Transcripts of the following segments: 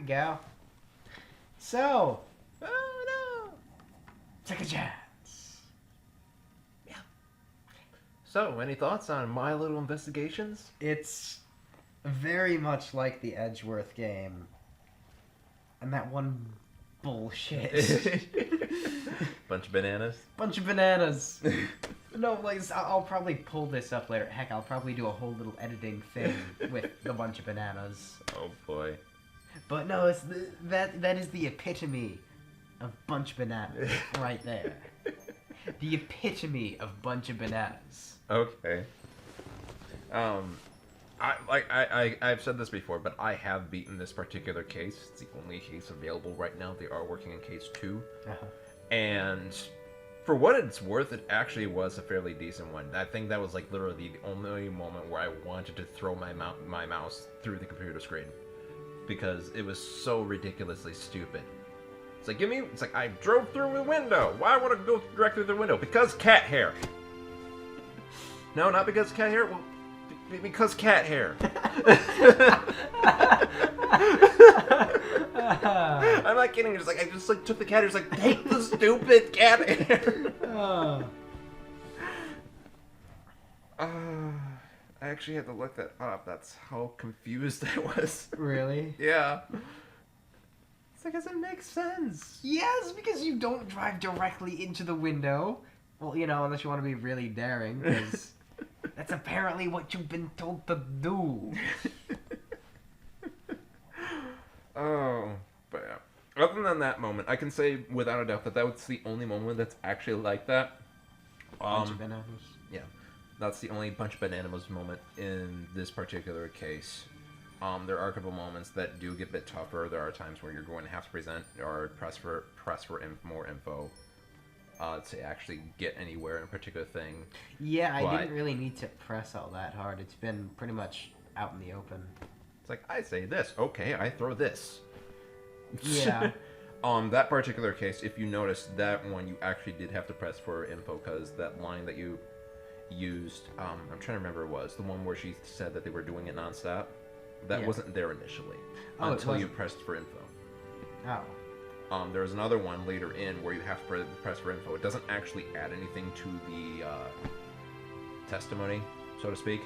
we go. So, oh no, take a chance. Yeah. So, any thoughts on My Little Investigations? It's very much like the Edgeworth game, and that one bullshit. Bunch of bananas. Bunch of bananas. No, like I'll probably pull this up later. Heck, I'll probably do a whole little editing thing with the bunch of bananas. Oh boy. But no, it's that is the epitome of bunch of bananas right there. The epitome of bunch of bananas. Okay. I've said this before, but I have beaten this particular case. It's the only case available right now. They are working on case 2. Uh-huh. And for what it's worth, it actually was a fairly decent one. I think that was like literally the only moment where I wanted to throw my mouse through the computer screen. Because it was so ridiculously stupid. It's like, I drove through the window. Why would I go directly through the window? Because cat hair. No, not because cat hair. Well, because cat hair. I'm not kidding. It's like I just took the cat hair. It's like, take the stupid cat hair. I actually had to look that up. That's how confused I was. Really? Yeah. It's like, does it make sense? Yes, because you don't drive directly into the window. Well, unless you want to be really daring, because that's apparently what you've been told to do. Oh, but yeah. Other than that moment, I can say without a doubt that was the only moment that's actually like that. Bunch of bananas. Yeah, that's the only bunch of bananas moment in this particular case. There are a couple moments that do get a bit tougher. There are times where you're going to have to present or press for more info to actually get anywhere in a particular thing. Yeah, I didn't really need to press all that hard. It's been pretty much out in the open. It's like, I say this, okay, I throw this. Yeah. That particular case, if you notice, that one you actually did have to press for info, because that line that you used, I'm trying to remember what it was, the one where she said that they were doing it nonstop, that wasn't there initially, until you pressed for info. Oh. There's another one later in where you have to press for info. It doesn't actually add anything to the testimony, so to speak,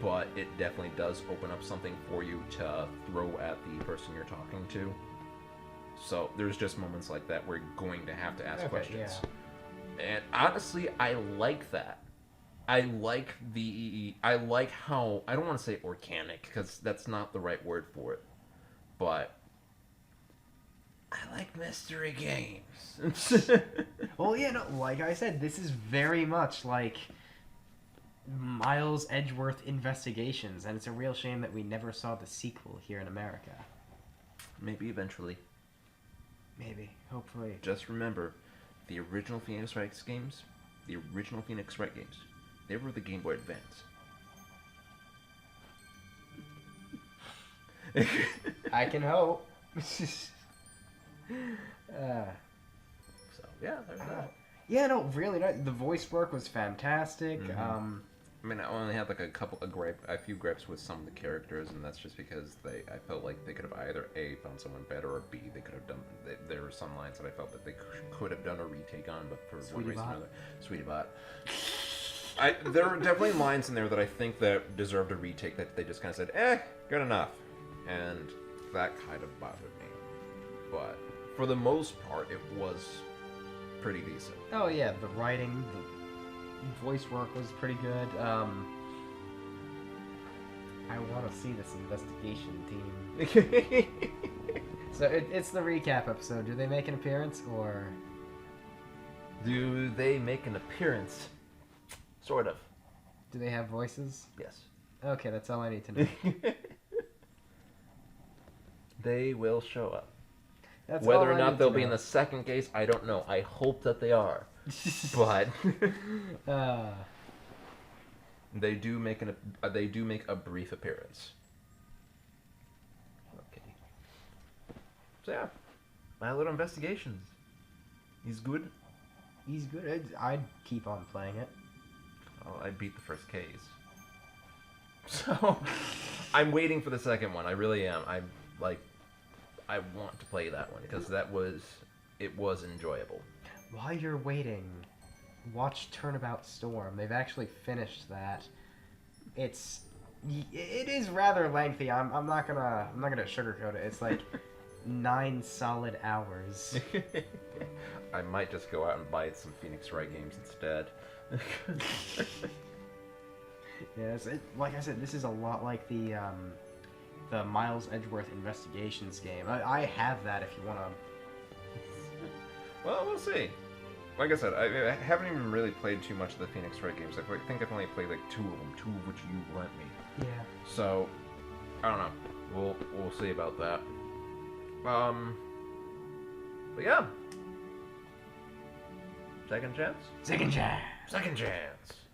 but it definitely does open up something for you to throw at the person you're talking to. So there's just moments like that where you're going to have to ask questions. Yeah. And honestly, I like that. I like how, I don't want to say organic, because that's not the right word for it, but I like mystery games. Well, yeah, no, like I said, this is very much like Miles Edgeworth Investigations, and it's a real shame that we never saw the sequel here in America. Maybe eventually. Maybe. Hopefully. Just remember, the original Phoenix Wright games, they were the Game Boy Advance. I can hope. So, yeah, there's that. Yeah, no, really, the voice work was fantastic. Mm-hmm. I mean, I only had like a few gripes with some of the characters, and that's just because I felt like they could have either A, found someone better, or B, they could have done. There were some lines that I felt that they could have done a retake on, but for one reason or another, Sweetie Bot. There were definitely lines in there that I think that deserved a retake that they just kind of said, good enough, and that kind of bothered me. But for the most part, it was pretty decent. Oh yeah, the writing, the voice work was pretty good. I want to see this investigation team. So it's the recap episode. Do they make an appearance, or do they make an appearance? Sort of. Do they have voices? Yes. Okay, that's all I need to know. They will show up. That's whether or not they'll be in the second case, I don't know. I hope that they are. But they do make a brief appearance. Okay. So yeah, My Little Investigations. He's good. He's good. I'd keep on playing it. Well, I beat the first case. So I'm waiting for the second one. I really am. I want to play that one because it was enjoyable. While you're waiting, watch Turnabout Storm. They've actually finished that. It is rather lengthy. I'm not gonna sugarcoat it. It's like 9 solid hours. I might just go out and buy some Phoenix Wright games instead. Yes, like I said, this is a lot like the Miles Edgeworth Investigations game. I have that if you want to. Well, we'll see. Like I said, I haven't even really played too much of the Phoenix Wright games. I think I've only played like 2 of them, 2 of which you lent me. Yeah. So, I don't know. We'll see about that. But yeah. Second chance? Second chance. Second chance.